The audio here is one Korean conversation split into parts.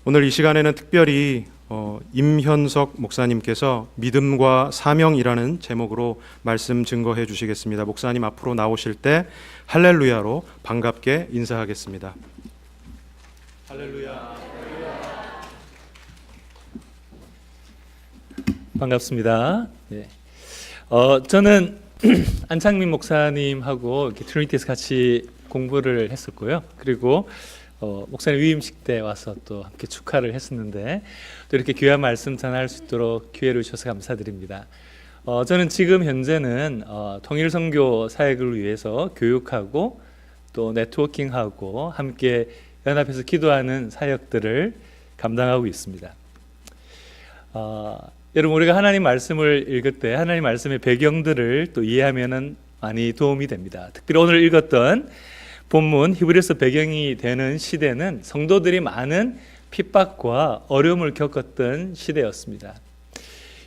오늘 이 시간에는 특별히 임현석 목사님께서 믿음과 사명이라는 제목으로 말씀 증거해 주시겠습니다. 목사님 앞으로 나오실 때 할렐루야로 반갑게 인사하겠습니다. 할렐루야. 반갑습니다. 네. 저는 안창민 목사님하고 이렇게 트리니티에서 같이 공부를 했었고요. 그리고 목사님 위임식 때 와서 또 함께 축하를 했었는데 또 이렇게 귀한 말씀 전할 수 있도록 기회를 주셔서 감사드립니다. 저는 지금 현재는 통일선교 사역을 위해서 교육하고 또 네트워킹하고 함께 연합해서 기도하는 사역들을 감당하고 있습니다. 여러분, 우리가 하나님 말씀을 읽을 때 하나님 말씀의 배경들을 또 이해하면은 많이 도움이 됩니다. 특별히 오늘 읽었던 본문 히브리서 배경이 되는 시대는 성도들이 많은 핍박과 어려움을 겪었던 시대였습니다.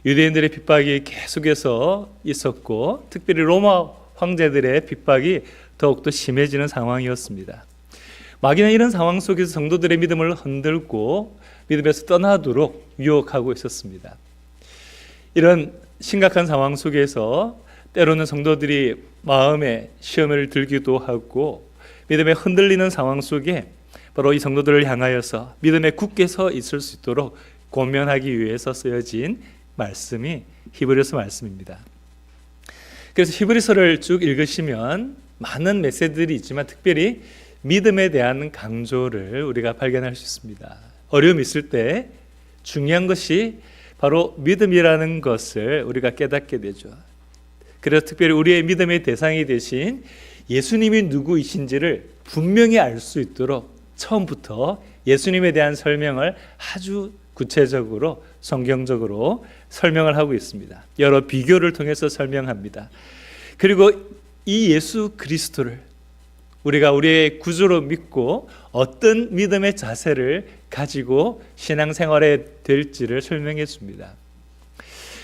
유대인들의 핍박이 계속해서 있었고 특별히 로마 황제들의 핍박이 더욱더 심해지는 상황이었습니다. 마귀는 이런 상황 속에서 성도들의 믿음을 흔들고 믿음에서 떠나도록 유혹하고 있었습니다. 이런 심각한 상황 속에서 때로는 성도들이 마음에 시험을 들기도 하고 믿음에 흔들리는 상황 속에 바로 이 성도들을 향하여서 믿음에 굳게 서 있을 수 있도록 권면하기 위해서 쓰여진 말씀이 히브리서 말씀입니다. 그래서 히브리서를 쭉 읽으시면 많은 메시지들이 있지만 특별히 믿음에 대한 강조를 우리가 발견할 수 있습니다. 어려움이 있을 때 중요한 것이 바로 믿음이라는 것을 우리가 깨닫게 되죠. 그래서 특별히 우리의 믿음의 대상이 되신 예수님이 누구이신지를 분명히 알 수 있도록 처음부터 예수님에 대한 설명을 아주 구체적으로 성경적으로 설명을 하고 있습니다. 여러 비교를 통해서 설명합니다. 그리고 이 예수 그리스도를 우리가 우리의 구주로 믿고 어떤 믿음의 자세를 가지고 신앙생활에 될지를 설명해 줍니다.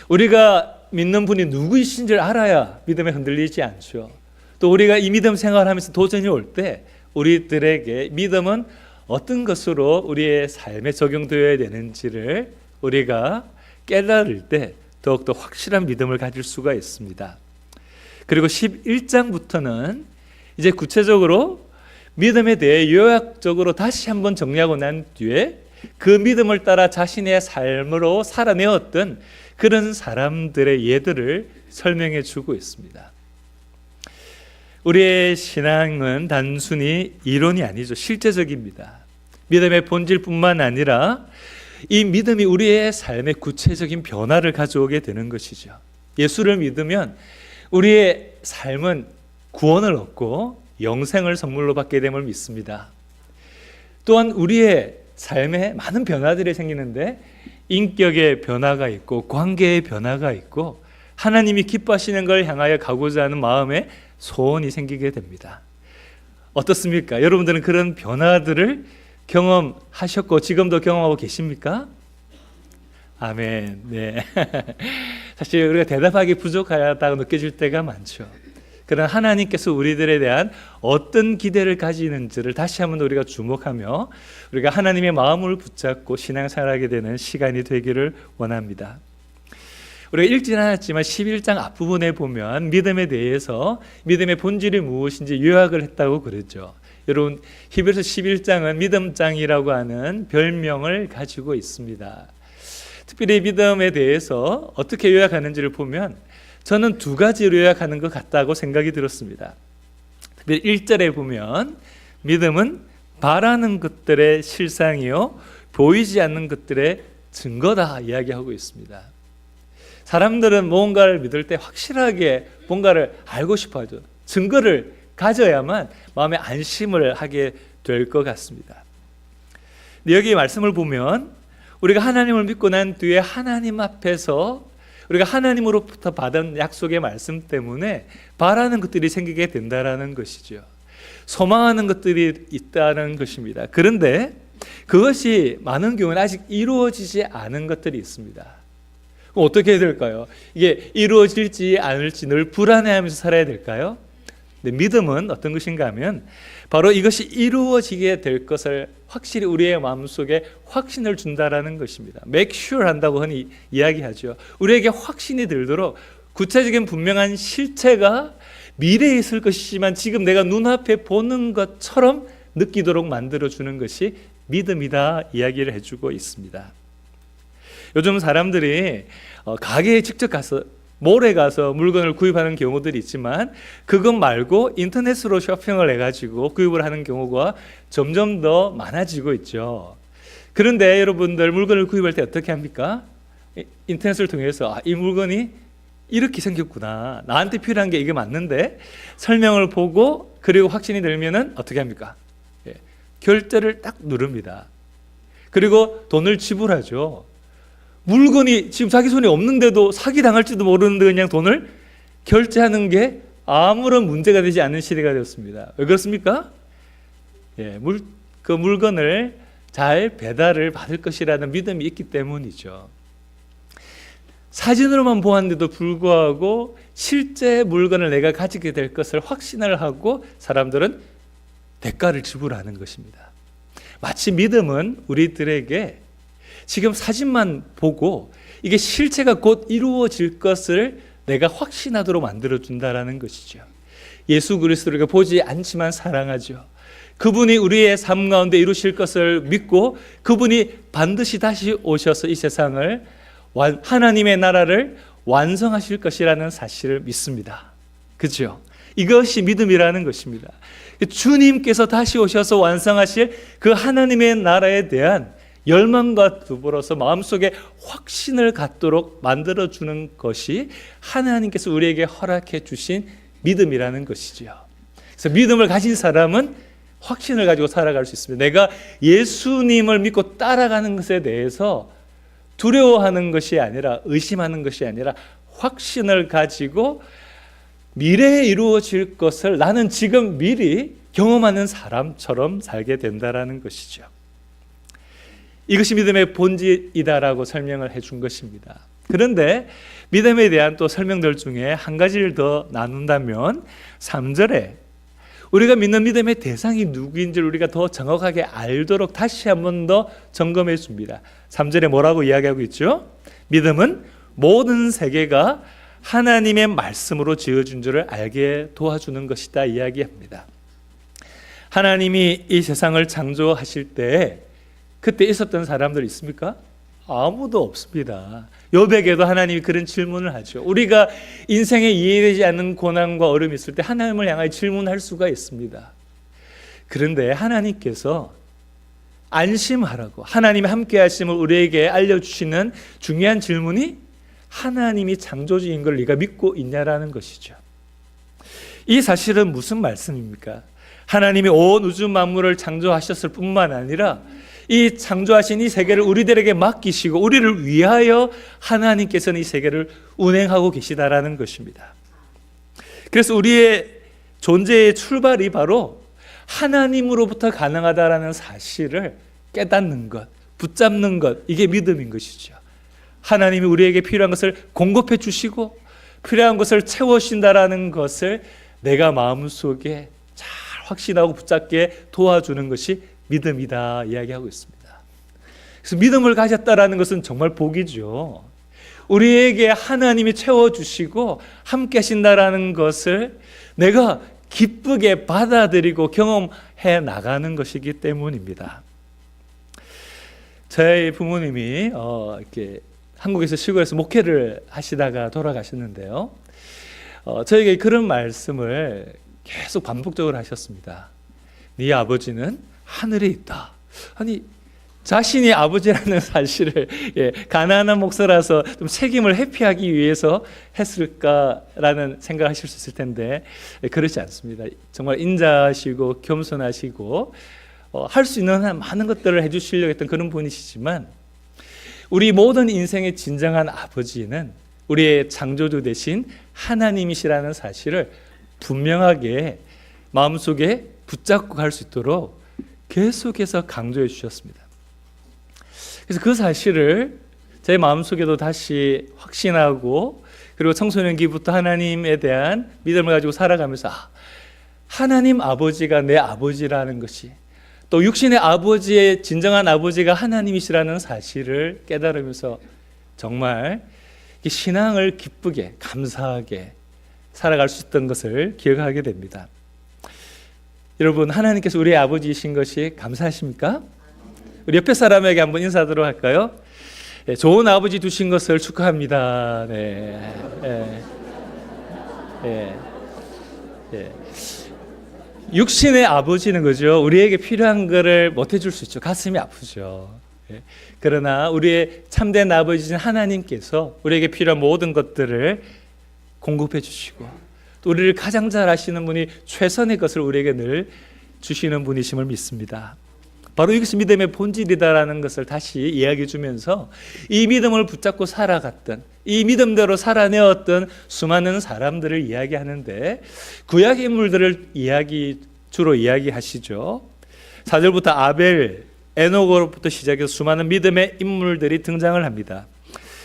우리가 믿는 분이 누구이신지를 알아야 믿음에 흔들리지 않죠. 또 우리가 이 믿음 생활하면서 도전이 올 때 우리들에게 믿음은 어떤 것으로 우리의 삶에 적용되어야 되는지를 우리가 깨달을 때 더욱더 확실한 믿음을 가질 수가 있습니다. 그리고 11장부터는 이제 구체적으로 믿음에 대해 요약적으로 다시 한번 정리하고 난 뒤에 그 믿음을 따라 자신의 삶으로 살아내었던 그런 사람들의 예들을 설명해 주고 있습니다. 우리의 신앙은 단순히 이론이 아니죠. 실제적입니다. 믿음의 본질뿐만 아니라 이 믿음이 우리의 삶의 구체적인 변화를 가져오게 되는 것이죠. 예수를 믿으면 우리의 삶은 구원을 얻고 영생을 선물로 받게 됨을 믿습니다. 또한 우리의 삶에 많은 변화들이 생기는데 인격의 변화가 있고 관계의 변화가 있고 하나님이 기뻐하시는 걸 향하여 가고자 하는 마음에 소원이 생기게 됩니다. 어떻습니까? 여러분들은 그런 변화들을 경험하셨고 지금도 경험하고 계십니까? 아멘. 네. 사실 우리가 대답하기 부족하다고 느껴질 때가 많죠. 그러나 하나님께서 우리들에 대한 어떤 기대를 가지는지를 다시 한번 우리가 주목하며 우리가 하나님의 마음을 붙잡고 신앙생활하게 되는 시간이 되기를 원합니다. 우리가 읽지는 않았지만 11장 앞부분에 보면 믿음에 대해서 믿음의 본질이 무엇인지 요약을 했다고 그랬죠. 여러분, 히브리서 11장은 믿음장이라고 하는 별명을 가지고 있습니다. 특별히 믿음에 대해서 어떻게 요약하는지를 보면 저는 두 가지로 요약하는 것 같다고 생각이 들었습니다. 특별히 1절에 보면 믿음은 바라는 것들의 실상이요 보이지 않는 것들의 증거다 이야기하고 있습니다. 사람들은 뭔가를 믿을 때 확실하게 뭔가를 알고 싶어 하죠. 증거를 가져야만 마음에 안심을 하게 될 것 같습니다. 여기 말씀을 보면 우리가 하나님을 믿고 난 뒤에 하나님 앞에서 우리가 하나님으로부터 받은 약속의 말씀 때문에 바라는 것들이 생기게 된다는 것이죠. 소망하는 것들이 있다는 것입니다. 그런데 그것이 많은 경우는 아직 이루어지지 않은 것들이 있습니다. 어떻게 해야 될까요? 이게 이루어질지 않을지 늘 불안해하면서 살아야 될까요? 근데 믿음은 어떤 것인가 하면 바로 이것이 이루어지게 될 것을 확실히 우리의 마음속에 확신을 준다라는 것입니다. make sure 한다고 흔히 이야기하죠. 우리에게 확신이 들도록 구체적인 분명한 실체가 미래에 있을 것이지만 지금 내가 눈앞에 보는 것처럼 느끼도록 만들어주는 것이 믿음이다 이야기를 해주고 있습니다. 요즘 사람들이 가게에 직접 가서 몰에 가서 물건을 구입하는 경우들이 있지만 그것 말고 인터넷으로 쇼핑을 해가지고 구입을 하는 경우가 점점 더 많아지고 있죠. 그런데 여러분들 물건을 구입할 때 어떻게 합니까? 인터넷을 통해서 이 물건이 이렇게 생겼구나, 나한테 필요한 게 이게 맞는데 설명을 보고 그리고 확신이 들면은 어떻게 합니까? 결제를 딱 누릅니다. 그리고 돈을 지불하죠. 물건이 지금 자기 손에 없는데도 사기당할지도 모르는데 그냥 돈을 결제하는 게 아무런 문제가 되지 않는 시대가 되었습니다. 왜 그렇습니까? 그 물건을 잘 배달을 받을 것이라는 믿음이 있기 때문이죠. 사진으로만 보았는데도 불구하고 실제 물건을 내가 가지게 될 것을 확신을 하고 사람들은 대가를 지불하는 것입니다. 마치 믿음은 우리들에게 지금 사진만 보고 이게 실체가 곧 이루어질 것을 내가 확신하도록 만들어준다라는 것이죠. 예수 그리스도를 보지 않지만 사랑하죠. 그분이 우리의 삶 가운데 이루실 것을 믿고 그분이 반드시 다시 오셔서 이 세상을 하나님의 나라를 완성하실 것이라는 사실을 믿습니다. 그렇죠? 이것이 믿음이라는 것입니다. 주님께서 다시 오셔서 완성하실 그 하나님의 나라에 대한 열망과 더불어서 마음속에 확신을 갖도록 만들어주는 것이 하나님께서 우리에게 허락해 주신 믿음이라는 것이죠. 그래서 믿음을 가진 사람은 확신을 가지고 살아갈 수 있습니다. 내가 예수님을 믿고 따라가는 것에 대해서 두려워하는 것이 아니라 의심하는 것이 아니라 확신을 가지고 미래에 이루어질 것을 나는 지금 미리 경험하는 사람처럼 살게 된다라는 것이죠. 이것이 믿음의 본질이다라고 설명을 해준 것입니다. 그런데 믿음에 대한 또 설명들 중에 한 가지를 더 나눈다면 3절에 우리가 믿는 믿음의 대상이 누구인지를 우리가 더 정확하게 알도록 다시 한 번 더 점검해 줍니다. 3절에 뭐라고 이야기하고 있죠? 믿음은 모든 세계가 하나님의 말씀으로 지어준 줄을 알게 도와주는 것이다 이야기합니다. 하나님이 이 세상을 창조하실 때 그때 있었던 사람들 있습니까? 아무도 없습니다. 욥에게도 하나님이 그런 질문을 하죠. 우리가 인생에 이해되지 않는 고난과 어려움이 있을 때 하나님을 향하여 질문할 수가 있습니다. 그런데 하나님께서 안심하라고 하나님이 함께 하심을 우리에게 알려주시는 중요한 질문이 하나님이 창조주인 걸 네가 믿고 있냐라는 것이죠. 이 사실은 무슨 말씀입니까? 하나님이 온 우주 만물을 창조하셨을 뿐만 아니라 이 창조하신 이 세계를 우리들에게 맡기시고 우리를 위하여 하나님께서는 이 세계를 운행하고 계시다라는 것입니다. 그래서 우리의 존재의 출발이 바로 하나님으로부터 가능하다라는 사실을 깨닫는 것, 붙잡는 것, 이게 믿음인 것이죠. 하나님이 우리에게 필요한 것을 공급해 주시고 필요한 것을 채워주신다라는 것을 내가 마음속에 잘 확신하고 붙잡게 도와주는 것이 믿음이다 이야기하고 있습니다. 그래서 믿음을 가졌다라는 것은 정말 복이죠. 우리에게 하나님이 채워주시고 함께 하신다라는 것을 내가 기쁘게 받아들이고 경험해 나가는 것이기 때문입니다. 저희 부모님이 이렇게 한국에서 시골에서 목회를 하시다가 돌아가셨는데요. 저에게 그런 말씀을 계속 반복적으로 하셨습니다. 네 아버지는 하늘에 있다. 아니 자신이 아버지라는 사실을 가난한 목사라서 좀 책임을 회피하기 위해서 했을까라는 생각을 하실 수 있을 텐데 그렇지 않습니다. 정말 인자하시고 겸손하시고 할 수 있는 많은 것들을 해주시려고 했던 그런 분이시지만 우리 모든 인생의 진정한 아버지는 우리의 창조주 되신 하나님이시라는 사실을 분명하게 마음속에 붙잡고 갈 수 있도록 계속해서 강조해 주셨습니다. 그래서 그 사실을 제 마음속에도 다시 확신하고 그리고 청소년기부터 하나님에 대한 믿음을 가지고 살아가면서 하나님 아버지가 내 아버지라는 것이, 또 육신의 아버지의 진정한 아버지가 하나님이시라는 사실을 깨달으면서 정말 신앙을 기쁘게 감사하게 살아갈 수 있던 것을 기억하게 됩니다. 여러분, 하나님께서 우리의 아버지이신 것이 감사하십니까? 우리 옆에 사람에게 한번 인사하도록 할까요? 네, 좋은 아버지 두신 것을 축하합니다. 네. 네. 네. 네. 육신의 아버지는 그죠? 우리에게 필요한 것을 못 해줄 수 있죠. 가슴이 아프죠. 네. 그러나 우리의 참된 아버지신 하나님께서 우리에게 필요한 모든 것들을 공급해 주시고, 또 우리를 가장 잘 아시는 분이 최선의 것을 우리에게 늘 주시는 분이심을 믿습니다. 바로 이것이 믿음의 본질이다라는 것을 다시 이야기해 주면서 이 믿음을 붙잡고 살아갔던, 이 믿음대로 살아내었던 수많은 사람들을 이야기하는데, 구약 인물들을 주로 이야기하시죠. 4절부터 아벨, 에녹으로부터 시작해서 수많은 믿음의 인물들이 등장을 합니다.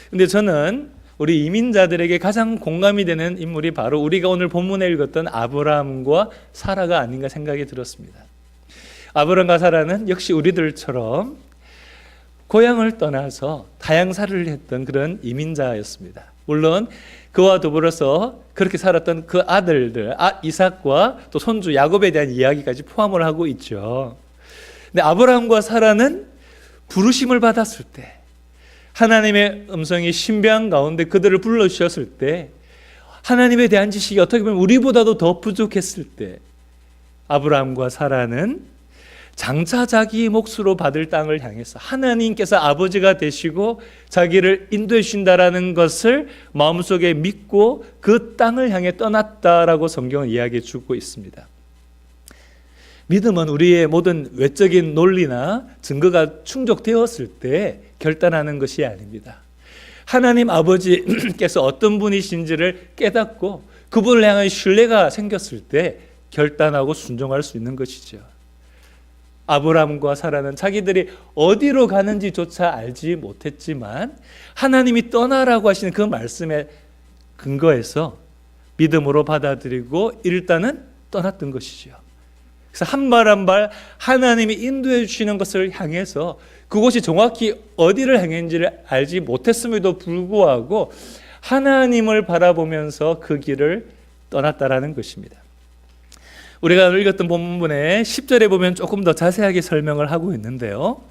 근데 저는 우리 이민자들에게 가장 공감이 되는 인물이 바로 우리가 오늘 본문에 읽었던 아브라함과 사라가 아닌가 생각이 들었습니다. 아브라함과 사라는 역시 우리들처럼 고향을 떠나서 타향살이를 했던 그런 이민자였습니다. 물론 그와 더불어서 그렇게 살았던 그 아들들, 이삭과 또 손주 야곱에 대한 이야기까지 포함을 하고 있죠. 근데 아브라함과 사라는 부르심을 받았을 때, 하나님의 음성이 신비한 가운데 그들을 불러주셨을 때, 하나님에 대한 지식이 어떻게 보면 우리보다도 더 부족했을 때, 아브라함과 사라는 장차 자기 몫으로 받을 땅을 향해서 하나님께서 아버지가 되시고 자기를 인도해 주신다라는 것을 마음속에 믿고 그 땅을 향해 떠났다라고 성경은 이야기해 주고 있습니다. 믿음은 우리의 모든 외적인 논리나 증거가 충족되었을 때 결단하는 것이 아닙니다. 하나님 아버지께서 어떤 분이신지를 깨닫고 그분을 향한 신뢰가 생겼을 때 결단하고 순종할 수 있는 것이죠. 아브라함과 사라는 자기들이 어디로 가는지조차 알지 못했지만 하나님이 떠나라고 하시는 그 말씀에 근거해서 믿음으로 받아들이고 일단은 떠났던 것이죠. 그래서 한 발 한 발 하나님이 인도해 주시는 것을 향해서 그곳이 정확히 어디를 향했는지를 알지 못했음에도 불구하고 하나님을 바라보면서 그 길을 떠났다라는 것입니다. 우리가 읽었던 본문의 10절에 보면 조금 더 자세하게 설명을 하고 있는데요.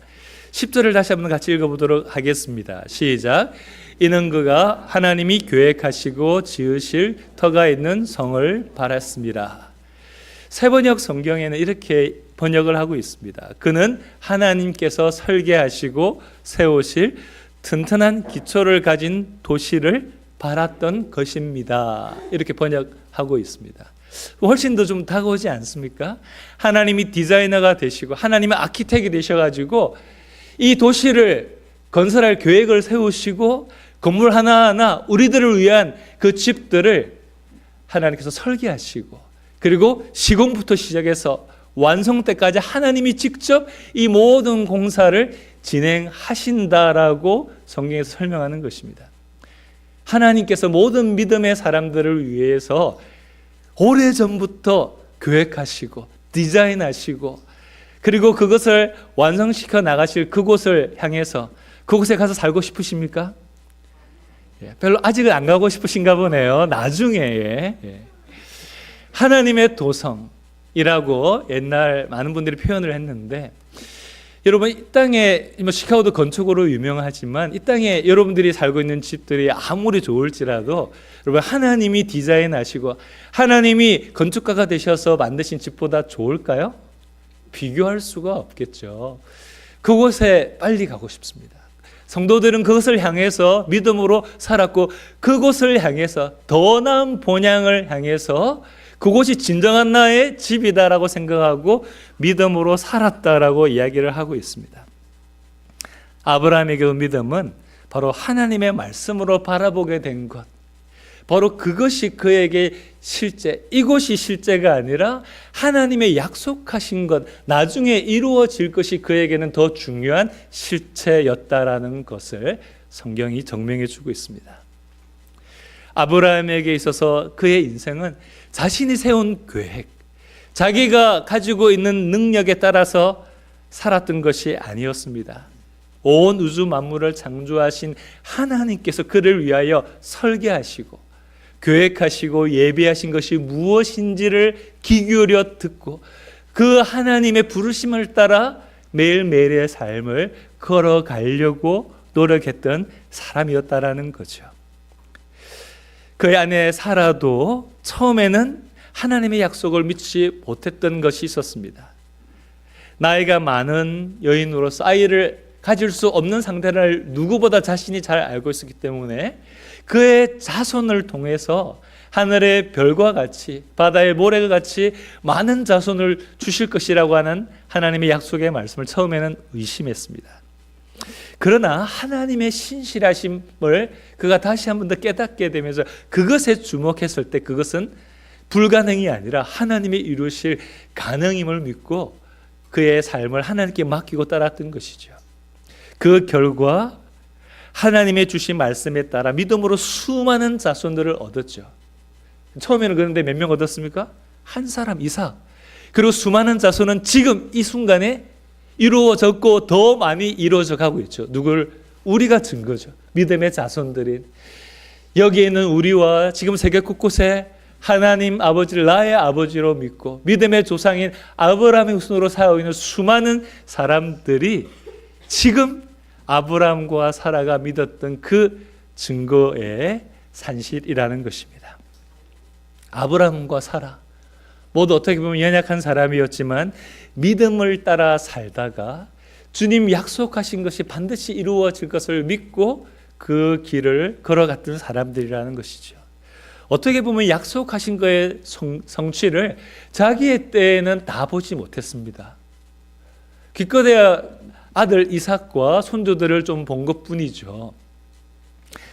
10절을 다시 한번 같이 읽어보도록 하겠습니다. 시작. 이는 그가 하나님이 계획하시고 지으실 터가 있는 성을 바랐습니다. 새번역 성경에는 이렇게 번역을 하고 있습니다. 그는 하나님께서 설계하시고 세우실 튼튼한 기초를 가진 도시를 바랐던 것입니다. 이렇게 번역하고 있습니다. 훨씬 더 좀 다가오지 않습니까? 하나님이 디자이너가 되시고 하나님의 아키텍이 되셔가지고 이 도시를 건설할 계획을 세우시고 건물 하나하나 우리들을 위한 그 집들을 하나님께서 설계하시고 그리고 시공부터 시작해서 완성 때까지 하나님이 직접 이 모든 공사를 진행하신다라고 성경에서 설명하는 것입니다. 하나님께서 모든 믿음의 사람들을 위해서 오래전부터 계획하시고 디자인하시고 그리고 그것을 완성시켜 나가실 그곳을 향해서 그곳에 가서 살고 싶으십니까? 별로 아직은 안 가고 싶으신가 보네요. 나중에 하나님의 도성이라고 옛날 많은 분들이 표현을 했는데 여러분 이 땅에 시카고도 건축으로 유명하지만 이 땅에 여러분들이 살고 있는 집들이 아무리 좋을지라도 여러분 하나님이 디자인하시고 하나님이 건축가가 되셔서 만드신 집보다 좋을까요? 비교할 수가 없겠죠. 그곳에 빨리 가고 싶습니다. 성도들은 그것을 향해서 믿음으로 살았고 그곳을 향해서 더 나은 본향을 향해서 그곳이 진정한 나의 집이다라고 생각하고 믿음으로 살았다라고 이야기를 하고 있습니다. 아브라함의 그 믿음은 바로 하나님의 말씀으로 바라보게 된 것, 바로 그것이 그에게 실제, 이곳이 실제가 아니라 하나님의 약속하신 것, 나중에 이루어질 것이 그에게는 더 중요한 실체였다라는 것을 성경이 증명해 주고 있습니다. 아브라함에게 있어서 그의 인생은 자신이 세운 계획, 자기가 가지고 있는 능력에 따라서 살았던 것이 아니었습니다. 온 우주 만물을 창조하신 하나님께서 그를 위하여 설계하시고 계획하시고 예비하신 것이 무엇인지를 귀 기울여 듣고 그 하나님의 부르심을 따라 매일매일의 삶을 걸어가려고 노력했던 사람이었다라는 거죠. 그의 아내 사라도 처음에는 하나님의 약속을 믿지 못했던 것이 있었습니다. 나이가 많은 여인으로서 아이를 가질 수 없는 상태를 누구보다 자신이 잘 알고 있었기 때문에 그의 자손을 통해서 하늘의 별과 같이 바다의 모래가 같이 많은 자손을 주실 것이라고 하는 하나님의 약속의 말씀을 처음에는 의심했습니다. 그러나 하나님의 신실하심을 그가 다시 한 번 더 깨닫게 되면서 그것에 주목했을 때 그것은 불가능이 아니라 하나님이 이루실 가능임을 믿고 그의 삶을 하나님께 맡기고 따랐던 것이죠. 그 결과 하나님의 주신 말씀에 따라 믿음으로 수많은 자손들을 얻었죠. 처음에는 그런데 몇 명 얻었습니까? 한 사람 이삭. 그리고 수많은 자손은 지금 이 순간에 이루어졌고 더 많이 이루어져 가고 있죠. 누굴? 우리가 증거죠. 믿음의 자손들인 여기에 있는 우리와 지금 세계 곳곳에 하나님 아버지를 나의 아버지로 믿고 믿음의 조상인 아브라함의 후손으로 살아오고 있는 수많은 사람들이 지금 아브라함과 사라가 믿었던 그 증거의 산실이라는 것입니다. 아브라함과 사라 모두 어떻게 보면 연약한 사람이었지만 믿음을 따라 살다가 주님 약속하신 것이 반드시 이루어질 것을 믿고 그 길을 걸어갔던 사람들이라는 것이죠. 어떻게 보면 약속하신 거의 성취를 자기의 때에는 다 보지 못했습니다. 기껏해야 아들 이삭과 손주들을 좀 본 것뿐이죠.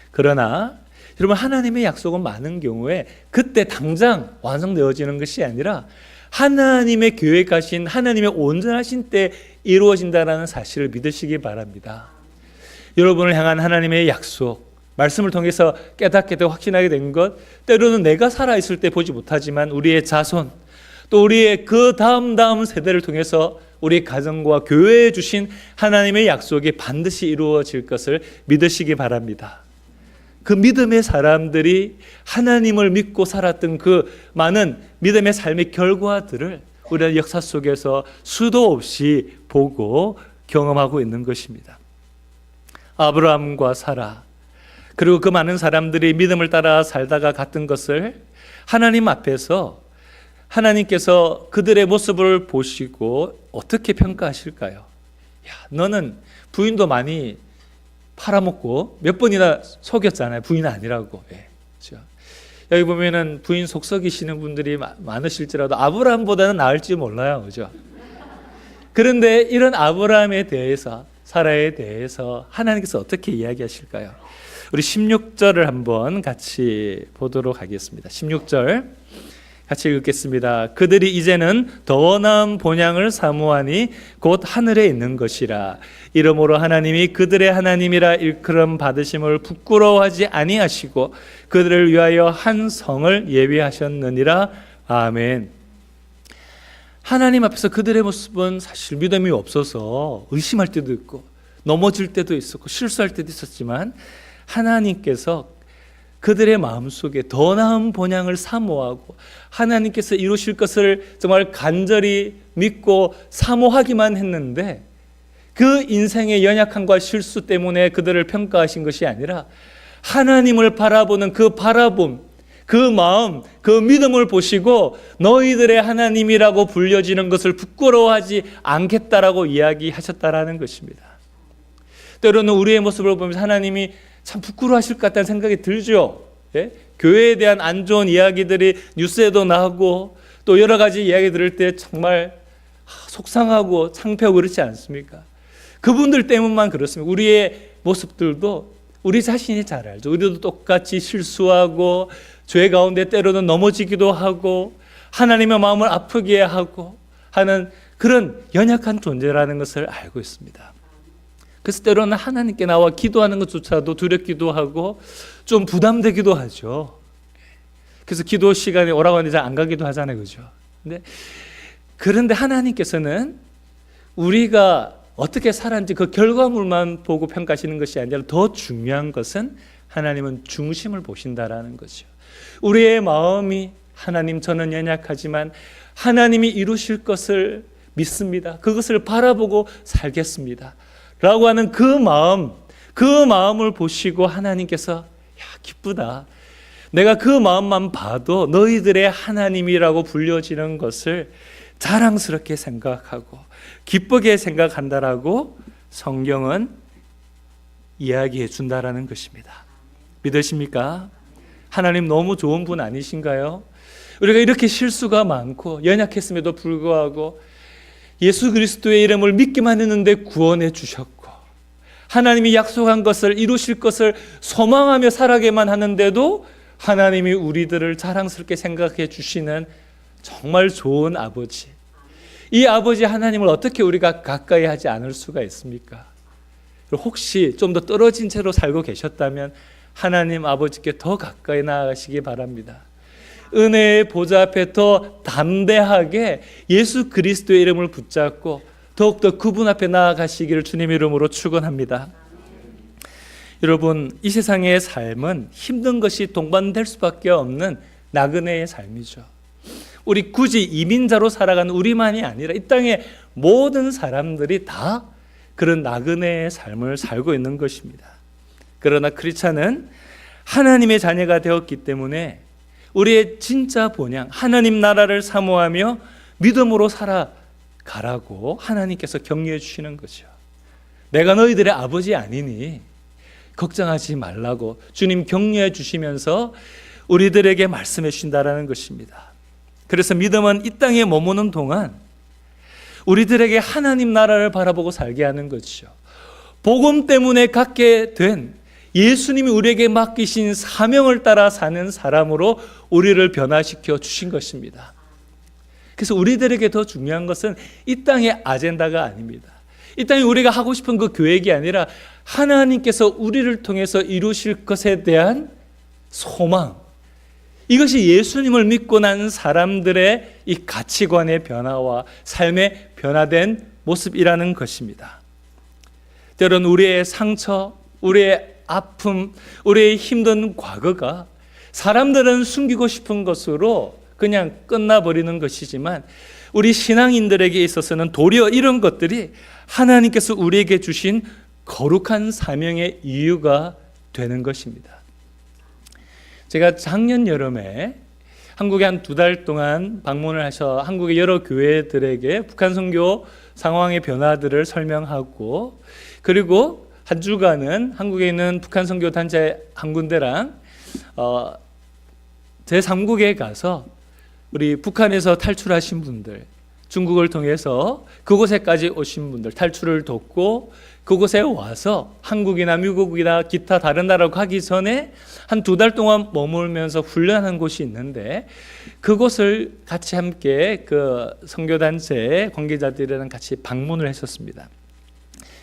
그러나 여러분 하나님의 약속은 많은 경우에 그때 당장 완성되어지는 것이 아니라 하나님의 계획하신 하나님의 온전하신 때 이루어진다는 사실을 믿으시기 바랍니다. 여러분을 향한 하나님의 약속 말씀을 통해서 깨닫게 되고 확신하게 된 것 때로는 내가 살아있을 때 보지 못하지만 우리의 자손 또 우리의 그 다음 세대를 통해서 우리 가정과 교회에 주신 하나님의 약속이 반드시 이루어질 것을 믿으시기 바랍니다. 그 믿음의 사람들이 하나님을 믿고 살았던 그 많은 믿음의 삶의 결과들을 우리는 역사 속에서 수도 없이 보고 경험하고 있는 것입니다. 아브라함과 사라 그리고 그 많은 사람들이 믿음을 따라 살다가 갔던 것을 하나님 앞에서 하나님께서 그들의 모습을 보시고 어떻게 평가하실까요? 야, 너는 부인도 많이 팔아먹고 몇 번이나 속였잖아요. 부인 아니라고. 예, 그렇죠? 여기 보면은 부인 속썩이시는 분들이 많으실지라도 아브라함보다는 나을지 몰라요. 그죠? 그런데 이런 아브라함에 대해서 사라에 대해서 하나님께서 어떻게 이야기하실까요? 우리 16절을 한번 같이 보도록 하겠습니다. 16절 같이 읽겠습니다. 그들이 이제는 더 나은 본향을 사모하니 곧 하늘에 있는 것이라. 이러므로 하나님이 그들의 하나님이라 일컬음 받으심을 부끄러워하지 아니하시고 그들을 위하여 한 성을 예비하셨느니라. 아멘. 하나님 앞에서 그들의 모습은 사실 믿음이 없어서 의심할 때도 있고 넘어질 때도 있었고 실수할 때도 있었지만 하나님께서 그들의 마음속에 더 나은 본향을 사모하고 하나님께서 이루실 것을 정말 간절히 믿고 사모하기만 했는데 그 인생의 연약함과 실수 때문에 그들을 평가하신 것이 아니라 하나님을 바라보는 그 바라봄, 그 마음, 그 믿음을 보시고 너희들의 하나님이라고 불려지는 것을 부끄러워하지 않겠다라고 이야기하셨다라는 것입니다. 때로는 우리의 모습을 보면서 하나님이 참 부끄러워하실 것 같다는 생각이 들죠. 예? 교회에 대한 안 좋은 이야기들이 뉴스에도 나오고 또 여러 가지 이야기 들을 때 정말 속상하고 창피하고 그렇지 않습니까? 그분들 때문만 그렇습니다. 우리의 모습들도 우리 자신이 잘 알죠. 우리도 똑같이 실수하고 죄 가운데 때로는 넘어지기도 하고 하나님의 마음을 아프게 하고 하는 그런 연약한 존재라는 것을 알고 있습니다. 그래서 때로는 하나님께 나와 기도하는 것조차도 두렵기도 하고 좀 부담되기도 하죠. 그래서 기도 시간에 오라고 하는데 잘 안 가기도 하잖아요. 그죠? 근데 그런데 하나님께서는 우리가 어떻게 살았는지 그 결과물만 보고 평가하시는 것이 아니라 더 중요한 것은 하나님은 중심을 보신다라는 거죠. 우리의 마음이 하나님, 저는 연약하지만 하나님이 이루실 것을 믿습니다. 그것을 바라보고 살겠습니다. 라고 하는 그 마음을 보시고 하나님께서 야, 기쁘다. 내가 그 마음만 봐도 너희들의 하나님이라고 불려지는 것을 자랑스럽게 생각하고 기쁘게 생각한다라고 성경은 이야기해 준다라는 것입니다. 믿으십니까? 하나님 너무 좋은 분 아니신가요? 우리가 이렇게 실수가 많고 연약했음에도 불구하고 예수 그리스도의 이름을 믿기만 했는데 구원해 주셨고 하나님이 약속한 것을 이루실 것을 소망하며 살아가게만 하는데도 하나님이 우리들을 자랑스럽게 생각해 주시는 정말 좋은 아버지. 이 아버지 하나님을 어떻게 우리가 가까이 하지 않을 수가 있습니까? 혹시 좀 더 떨어진 채로 살고 계셨다면 하나님 아버지께 더 가까이 나아가시기 바랍니다. 은혜의 보좌 앞에 더 담대하게 예수 그리스도의 이름을 붙잡고 더욱더 그분 앞에 나아가시기를 주님의 이름으로 축원합니다. 여러분, 이 세상의 삶은 힘든 것이 동반될 수밖에 없는 나그네의 삶이죠. 우리 굳이 이민자로 살아가는 우리만이 아니라 이 땅의 모든 사람들이 다 그런 나그네의 삶을 살고 있는 것입니다. 그러나 크리스찬은 하나님의 자녀가 되었기 때문에 우리의 진짜 본향, 하나님 나라를 사모하며 믿음으로 살아가라고 하나님께서 격려해 주시는 거죠. 내가 너희들의 아버지 아니니 걱정하지 말라고 주님 격려해 주시면서 우리들에게 말씀해 주신다라는 것입니다. 그래서 믿음은 이 땅에 머무는 동안 우리들에게 하나님 나라를 바라보고 살게 하는 것이죠. 복음 때문에 갖게 된 예수님이 우리에게 맡기신 사명을 따라 사는 사람으로 우리를 변화시켜 주신 것입니다. 그래서 우리들에게 더 중요한 것은 이 땅의 아젠다가 아닙니다. 이 땅에 우리가 하고 싶은 그 계획이 아니라 하나님께서 우리를 통해서 이루실 것에 대한 소망, 이것이 예수님을 믿고 난 사람들의 이 가치관의 변화와 삶의 변화된 모습이라는 것입니다. 때론 우리의 상처, 우리의 아픔, 우리의 힘든 과거가 사람들은 숨기고 싶은 것으로 그냥 끝나버리는 것이지만 우리 신앙인들에게 있어서는 도리어 이런 것들이 하나님께서 우리에게 주신 거룩한 사명의 이유가 되는 것입니다. 제가 작년 여름에 한국에 한 2달 동안 방문을 하셔 한국의 여러 교회들에게 북한 선교 상황의 변화들을 설명하고 그리고 한 주간은 한국에 있는 북한 선교 단체 한 군데랑 제3국에 가서 우리 북한에서 탈출하신 분들, 중국을 통해서 그곳에까지 오신 분들 탈출을 돕고 그곳에 와서 한국이나 미국이나 기타 다른 나라로 가기 전에 한 2달 동안 머물면서 훈련한 곳이 있는데 그곳을 같이 함께 그 선교단체 관계자들이랑 같이 방문을 했었습니다.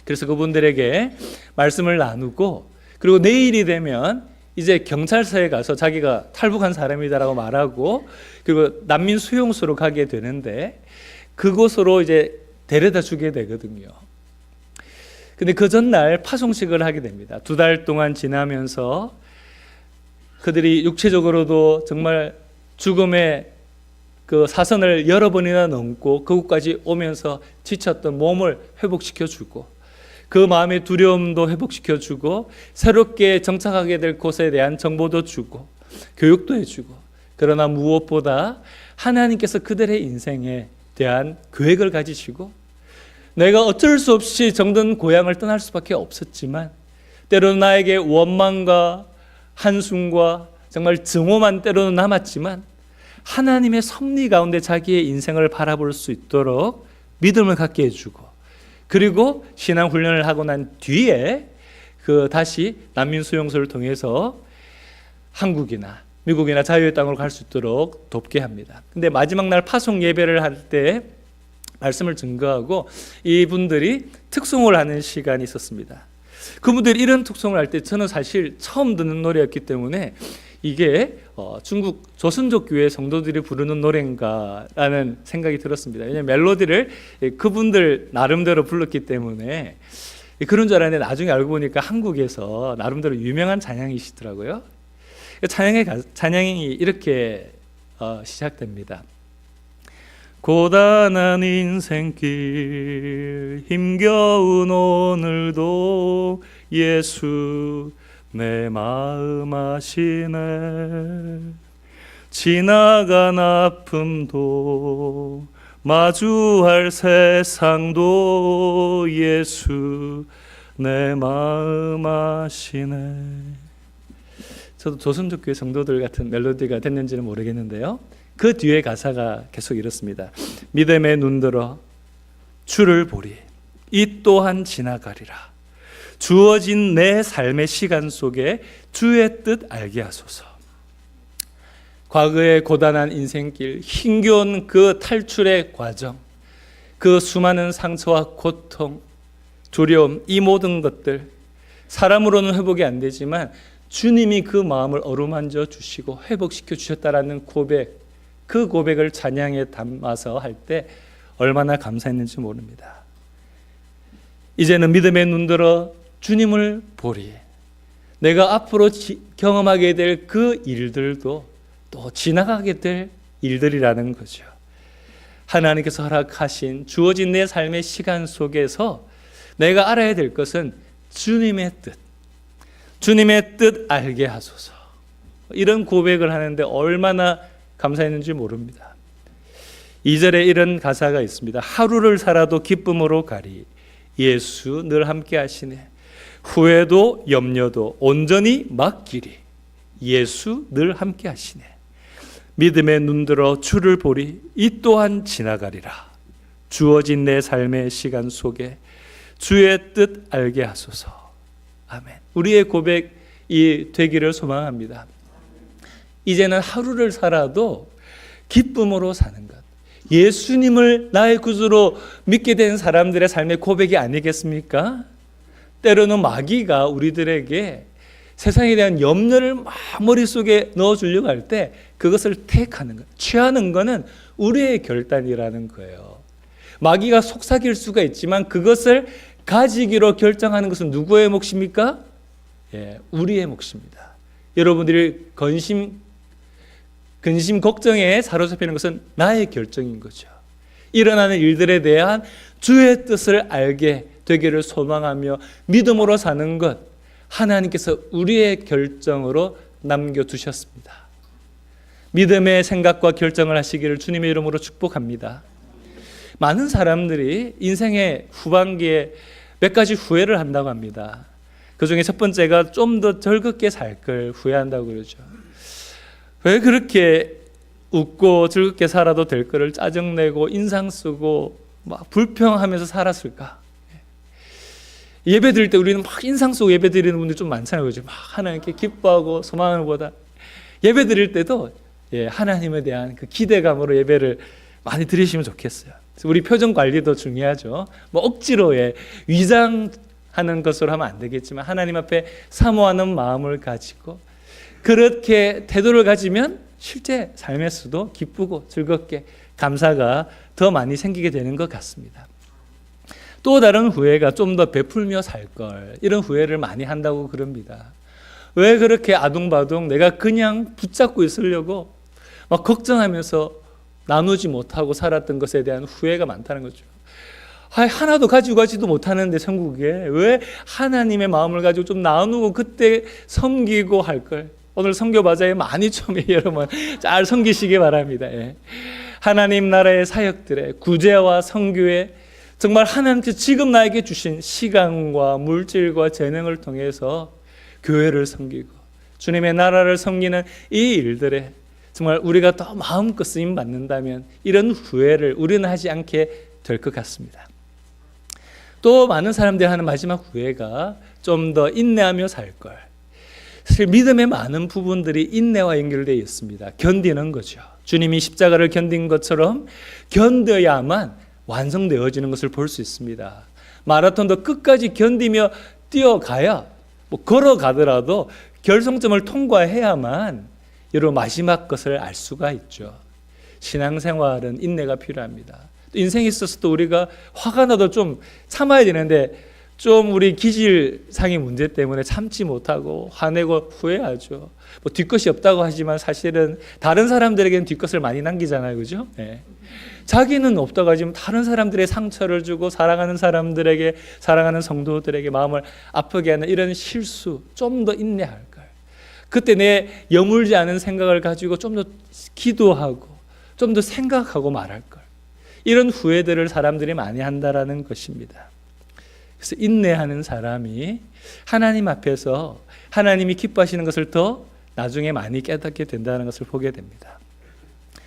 그래서 그분들에게 말씀을 나누고 그리고 내일이 되면 이제 경찰서에 가서 자기가 탈북한 사람이다라고 말하고 그리고 난민 수용소로 가게 되는데 그곳으로 이제 데려다 주게 되거든요. 근데 그 전날 파송식을 하게 됩니다. 2달 동안 지나면서 그들이 육체적으로도 정말 죽음의 그 사선을 여러 번이나 넘고 그곳까지 오면서 지쳤던 몸을 회복시켜주고 그 마음의 두려움도 회복시켜주고 새롭게 정착하게 될 곳에 대한 정보도 주고 교육도 해주고 그러나 무엇보다 하나님께서 그들의 인생에 대한 계획을 가지시고 내가 어쩔 수 없이 정든 고향을 떠날 수밖에 없었지만 때로는 나에게 원망과 한숨과 정말 증오만 때로는 남았지만 하나님의 섭리 가운데 자기의 인생을 바라볼 수 있도록 믿음을 갖게 해주고 그리고 신앙 훈련을 하고 난 뒤에 그 다시 난민 수용소를 통해서 한국이나 미국이나 자유의 땅으로 갈 수 있도록 돕게 합니다. 근데 마지막 날 파송 예배를 할 때 말씀을 증거하고 이분들이 특송을 하는 시간이 있었습니다. 그분들이 이런 특성을 할 때 저는 사실 처음 듣는 노래였기 때문에 이게 중국 조선족 교회 성도들이 부르는 노래인가라는 생각이 들었습니다. 왜냐하면 멜로디를 그분들 나름대로 불렀기 때문에 그런 줄 알았는데 나중에 알고 보니까 한국에서 나름대로 유명한 찬양이시더라고요. 찬양이 이렇게 시작됩니다. 고단한 인생길 힘겨운 오늘도 예수 내 마음 아시네. 지나간 아픔도 마주할 세상도 예수 내 마음 아시네. 저도 조선족 교회 성도들 같은 멜로디가 됐는지는 모르겠는데요, 그 뒤에 가사가 계속 이렇습니다. 믿음에 눈들어 주를 보리 이 또한 지나가리라. 주어진 내 삶의 시간 속에 주의 뜻 알게 하소서. 과거의 고단한 인생길, 힘겨운 그 탈출의 과정, 그 수많은 상처와 고통, 두려움, 이 모든 것들 사람으로는 회복이 안 되지만 주님이 그 마음을 어루만져 주시고 회복시켜 주셨다라는 고백, 그 고백을 찬양에 담아서 할 때 얼마나 감사했는지 모릅니다. 이제는 믿음에 눈들어 주님을 보리. 내가 앞으로 경험하게 될 그 일들도 또 지나가게 될 일들이라는 거죠. 하나님께서 허락하신 주어진 내 삶의 시간 속에서 내가 알아야 될 것은 주님의 뜻, 주님의 뜻 알게 하소서. 이런 고백을 하는데 얼마나 감사했는지 모릅니다. 2절에 이런 가사가 있습니다. 하루를 살아도 기쁨으로 가리. 예수 늘 함께 하시네. 후회도 염려도 온전히 맡기리. 예수 늘 함께 하시네. 믿음에 눈들어 주를 보리. 이 또한 지나가리라. 주어진 내 삶의 시간 속에 주의 뜻 알게 하소서. 아멘. 우리의 고백이 되기를 소망합니다. 이제는 하루를 살아도 기쁨으로 사는 것, 예수님을 나의 구주로 믿게 된 사람들의 삶의 고백이 아니겠습니까? 때로는 마귀가 우리들에게 세상에 대한 염려를 막 머릿속에 넣어주려고 할 때 그것을 택하는 것, 취하는 것은 우리의 결단이라는 거예요. 마귀가 속삭일 수가 있지만 그것을 가지기로 결정하는 것은 누구의 몫입니까? 예, 우리의 몫입니다. 여러분들이 근심 걱정에 사로잡히는 것은 나의 결정인 거죠. 일어나는 일들에 대한 주의 뜻을 알게 되기를 소망하며 믿음으로 사는 것, 하나님께서 우리의 결정으로 남겨두셨습니다. 믿음의 생각과 결정을 하시기를 주님의 이름으로 축복합니다. 많은 사람들이 인생의 후반기에 몇 가지 후회를 한다고 합니다. 그 중에 첫 번째가 좀 더 즐겁게 살 걸 후회한다고 그러죠. 왜 그렇게 웃고 즐겁게 살아도 될 거를 짜증내고 인상 쓰고 막 불평하면서 살았을까? 예배 드릴 때 우리는 막 인상 쓰고 예배 드리는 분들 좀 많잖아요. 그죠? 막 하나님께 기뻐하고 소망하는 것보다 예배 드릴 때도 하나님에 대한 그 기대감으로 예배를 많이 드리시면 좋겠어요. 우리 표정 관리도 중요하죠. 뭐 억지로 위장하는 것으로 하면 안 되겠지만 하나님 앞에 사모하는 마음을 가지고 그렇게 태도를 가지면 실제 삶에서도 기쁘고 즐겁게 감사가 더 많이 생기게 되는 것 같습니다. 또 다른 후회가 좀 더 베풀며 살 걸, 이런 후회를 많이 한다고 그럽니다. 왜 그렇게 아둥바둥 내가 그냥 붙잡고 있으려고 막 걱정하면서 나누지 못하고 살았던 것에 대한 후회가 많다는 거죠. 하나도 가지고 가지도 못하는데 천국에 왜 하나님의 마음을 가지고 좀 나누고 그때 섬기고 할 걸. 오늘 선교 바자에 많이 좀 여러분 잘 섬기시기 바랍니다. 하나님 나라의 사역들의 구제와 선교에 정말 하나님께서 지금 나에게 주신 시간과 물질과 재능을 통해서 교회를 섬기고 주님의 나라를 섬기는 이 일들에 정말 우리가 더 마음껏 쓰임 받는다면 이런 후회를 우리는 하지 않게 될 것 같습니다. 또 많은 사람들이 하는 마지막 후회가 좀 더 인내하며 살 걸. 사실 믿음의 많은 부분들이 인내와 연결되어 있습니다. 견디는 거죠. 주님이 십자가를 견딘 것처럼 견뎌야만 완성되어지는 것을 볼 수 있습니다. 마라톤도 끝까지 견디며 뛰어가야 뭐 걸어가더라도 결승점을 통과해야만 여러분 마지막 것을 알 수가 있죠. 신앙생활은 인내가 필요합니다. 인생에 있어서도 우리가 화가 나도 좀 참아야 되는데 좀 우리 기질상의 문제 때문에 참지 못하고 화내고 후회하죠. 뭐 뒷것이 없다고 하지만 사실은 다른 사람들에게는 뒷것을 많이 남기잖아요. 그죠? 네. 자기는 없다고 하지만 다른 사람들의 상처를 주고 사랑하는 사람들에게, 사랑하는 성도들에게 마음을 아프게 하는 이런 실수, 좀 더 인내할 걸. 그때 내 여물지 않은 생각을 가지고 좀 더 기도하고 좀 더 생각하고 말할 걸. 이런 후회들을 사람들이 많이 한다라는 것입니다. 그래서 인내하는 사람이 하나님 앞에서 하나님이 기뻐하시는 것을 더 나중에 많이 깨닫게 된다는 것을 보게 됩니다.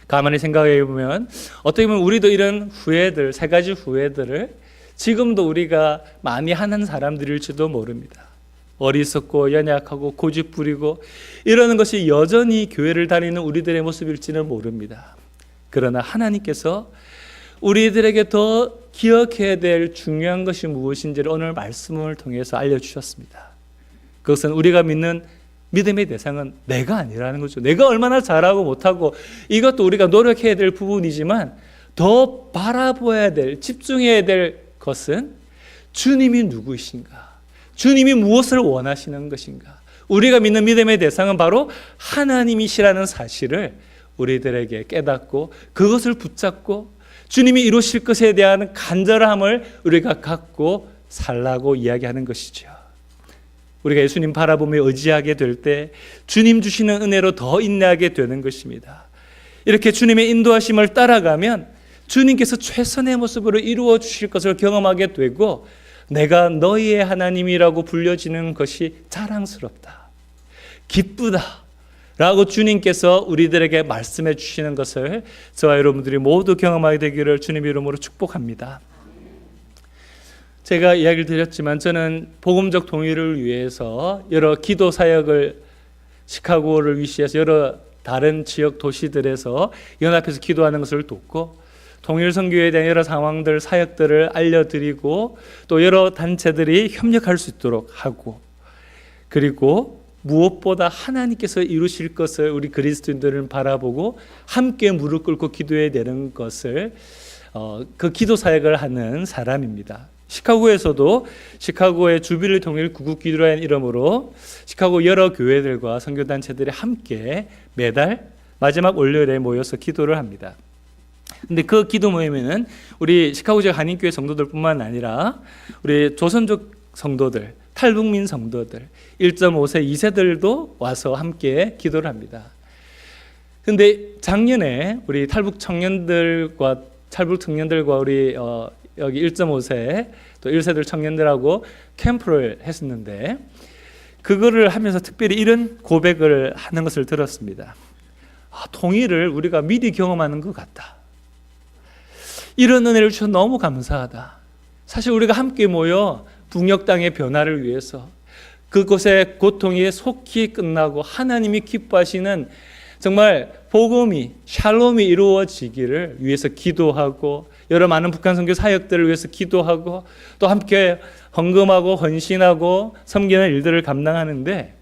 가만히 생각해 보면 어떻게 보면 우리도 이런 후회들, 세 가지 후회들을 지금도 우리가 많이 하는 사람들일지도 모릅니다. 어리석고 연약하고 고집부리고 이러는 것이 여전히 교회를 다니는 우리들의 모습일지는 모릅니다. 그러나 하나님께서 우리들에게 더 기억해야 될 중요한 것이 무엇인지를 오늘 말씀을 통해서 알려주셨습니다. 그것은 우리가 믿는 믿음의 대상은 내가 아니라는 거죠. 내가 얼마나 잘하고 못하고 이것도 우리가 노력해야 될 부분이지만 더 바라봐야 될, 집중해야 될 것은 주님이 누구이신가? 주님이 무엇을 원하시는 것인가? 우리가 믿는 믿음의 대상은 바로 하나님이시라는 사실을 우리들에게 깨닫고 그것을 붙잡고 주님이 이루실 것에 대한 간절함을 우리가 갖고 살라고 이야기하는 것이죠. 우리가 예수님 바라보며 의지하게 될 때 주님 주시는 은혜로 더 인내하게 되는 것입니다. 이렇게 주님의 인도하심을 따라가면 주님께서 최선의 모습으로 이루어 주실 것을 경험하게 되고 내가 너희의 하나님이라고 불려지는 것이 자랑스럽다, 기쁘다 라고 주님께서 우리들에게 말씀해 주시는 것을 저와 여러분들이 모두 경험하게 되기를 주님의 이름으로 축복합니다. 제가 이야기를 드렸지만 저는 복음적 통일을 위해서 여러 기도 사역을 시카고를 위시해서 여러 다른 지역 도시들에서 연합해서 기도하는 것을 돕고 통일 선교에 대한 여러 상황들, 사역들을 알려드리고 또 여러 단체들이 협력할 수 있도록 하고 그리고 무엇보다 하나님께서 이루실 것을 우리 그리스도인들은 바라보고 함께 무릎 꿇고 기도해야 되는 것을 그 기도 사역을 하는 사람입니다. 시카고에서도 시카고의 주빌리 통일 구국기도라는 이름으로 시카고 여러 교회들과 선교단체들이 함께 매달 마지막 월요일에 모여서 기도를 합니다. 근데 그 기도 모임에는 우리 시카고 지역 한인교회 성도들뿐만 아니라 우리 조선족 성도들, 탈북민 성도들, 1.5세, 2세들도 와서 함께 기도를 합니다. 근데 작년에 우리 탈북 청년들과 우리 여기 1.5세 또 1세들 청년들하고 캠프를 했었는데 그거를 하면서 특별히 이런 고백을 하는 것을 들었습니다. 통일을 우리가 미리 경험하는 것 같다. 이런 은혜를 주셔서 너무 감사하다. 사실 우리가 함께 모여 북녘 땅의 변화를 위해서 그곳의 고통이 속히 끝나고 하나님이 기뻐하시는 정말 복음이 샬롬이 이루어지기를 위해서 기도하고 여러 많은 북한 선교 사역들을 위해서 기도하고 또 함께 헌금하고 헌신하고 섬기는 일들을 감당하는데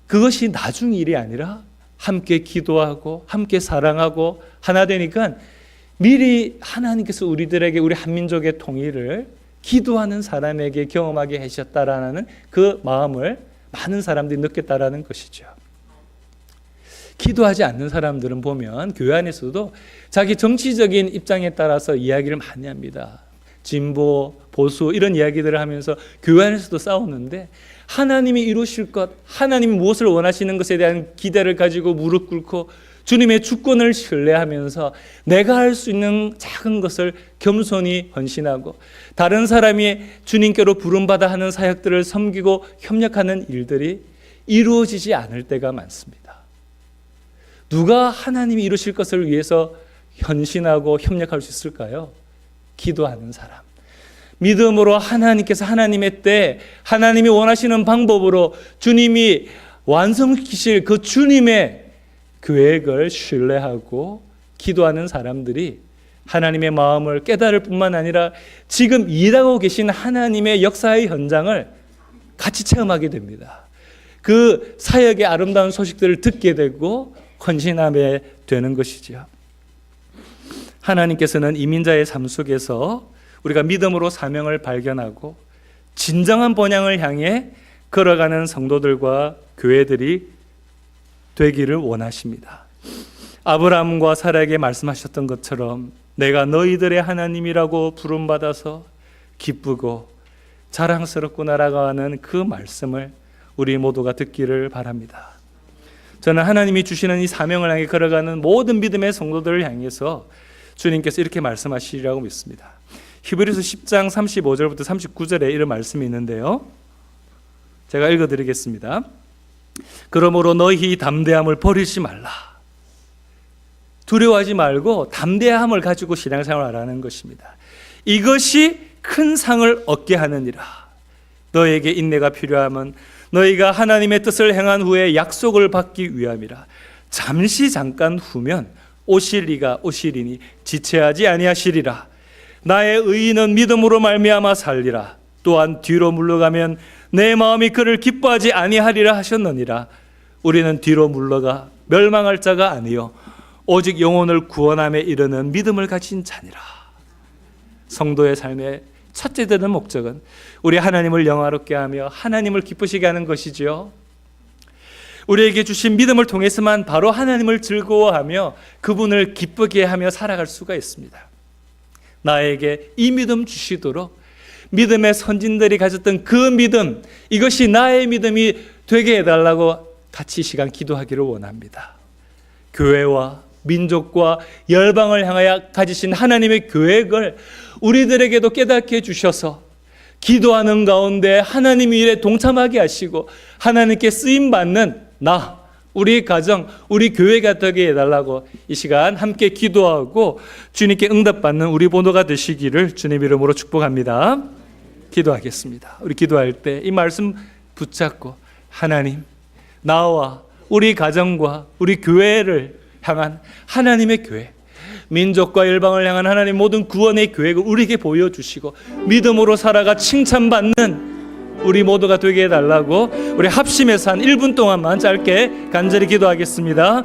그것이 나중 일이 아니라 함께 기도하고 함께 사랑하고 하나 되니까 미리 하나님께서 우리들에게 우리 한민족의 통일을 기도하는 사람에게 경험하게 하셨다라는 그 마음을 많은 사람들이 느꼈다라는 것이죠. 기도하지 않는 사람들은 보면 교회 안에서도 자기 정치적인 입장에 따라서 이야기를 많이 합니다. 진보, 보수 이런 이야기들을 하면서 교회 안에서도 싸우는데 하나님이 이루실 것, 하나님이 무엇을 원하시는 것에 대한 기대를 가지고 무릎 꿇고 주님의 주권을 신뢰하면서 내가 할 수 있는 작은 것을 겸손히 헌신하고 다른 사람이 주님께로 부름받아 하는 사역들을 섬기고 협력하는 일들이 이루어지지 않을 때가 많습니다. 누가 하나님이 이루실 것을 위해서 헌신하고 협력할 수 있을까요? 기도하는 사람. 믿음으로 하나님께서 하나님의 때 하나님이 원하시는 방법으로 주님이 완성시키실 그 주님의 계획을 신뢰하고 기도하는 사람들이 하나님의 마음을 깨달을 뿐만 아니라 지금 일하고 계신 하나님의 역사의 현장을 같이 체험하게 됩니다. 그 사역의 아름다운 소식들을 듣게 되고 헌신하게 되는 것이지요. 하나님께서는 이민자의 삶 속에서 우리가 믿음으로 사명을 발견하고 진정한 본향을 향해 걸어가는 성도들과 교회들이 되기를 원하십니다. 아브라함과 사라에게 말씀하셨던 것처럼 내가 너희들의 하나님이라고 부름받아서 기쁘고 자랑스럽고 날아가는 그 말씀을 우리 모두가 듣기를 바랍니다. 저는 하나님이 주시는 이 사명을 향해 걸어가는 모든 믿음의 성도들을 향해서 주님께서 이렇게 말씀하시리라고 믿습니다. 히브리서 10장 35절부터 39절에 이런 말씀이 있는데요. 제가 읽어드리겠습니다. 그러므로 너희 담대함을 버리지 말라. 두려워하지 말고 담대함을 가지고 신앙생활을 하라는 것입니다. 이것이 큰 상을 얻게 하느니라. 너에게 인내가 필요하면 너희가 하나님의 뜻을 행한 후에 약속을 받기 위함이라. 잠깐 후면 오시리니 지체하지 아니하시리라. 나의 의인은 믿음으로 말미암아 살리라. 또한 뒤로 물러가면 내 마음이 그를 기뻐하지 아니하리라 하셨느니라. 우리는 뒤로 물러가 멸망할 자가 아니요 오직 영혼을 구원함에 이르는 믿음을 가진 자니라. 성도의 삶의 첫째 되는 목적은 우리 하나님을 영화롭게 하며 하나님을 기쁘시게 하는 것이지요. 우리에게 주신 믿음을 통해서만 바로 하나님을 즐거워하며 그분을 기쁘게 하며 살아갈 수가 있습니다. 나에게 이 믿음 주시도록 믿음의 선진들이 가졌던 그 믿음, 이것이 나의 믿음이 되게 해달라고 같이 이 시간 기도하기를 원합니다. 교회와 민족과 열방을 향하여 가지신 하나님의 계획을 우리들에게도 깨닫게 해주셔서 기도하는 가운데 하나님 일에 동참하게 하시고 하나님께 쓰임받는 우리 가정, 우리 교회가 되게 해달라고 이 시간 함께 기도하고 주님께 응답받는 우리 모두가 되시기를 주님 이름으로 축복합니다. 기도하겠습니다. 우리 기도할 때 이 말씀 붙잡고 하나님, 나와 우리 가정과 우리 교회를 향한 하나님의 계획, 민족과 열방을 향한 하나님 모든 구원의 계획을 우리에게 보여주시고 믿음으로 살아가 칭찬받는 우리 모두가 되게 해달라고 우리 합심해서 한 1분 동안만 짧게 간절히 기도하겠습니다.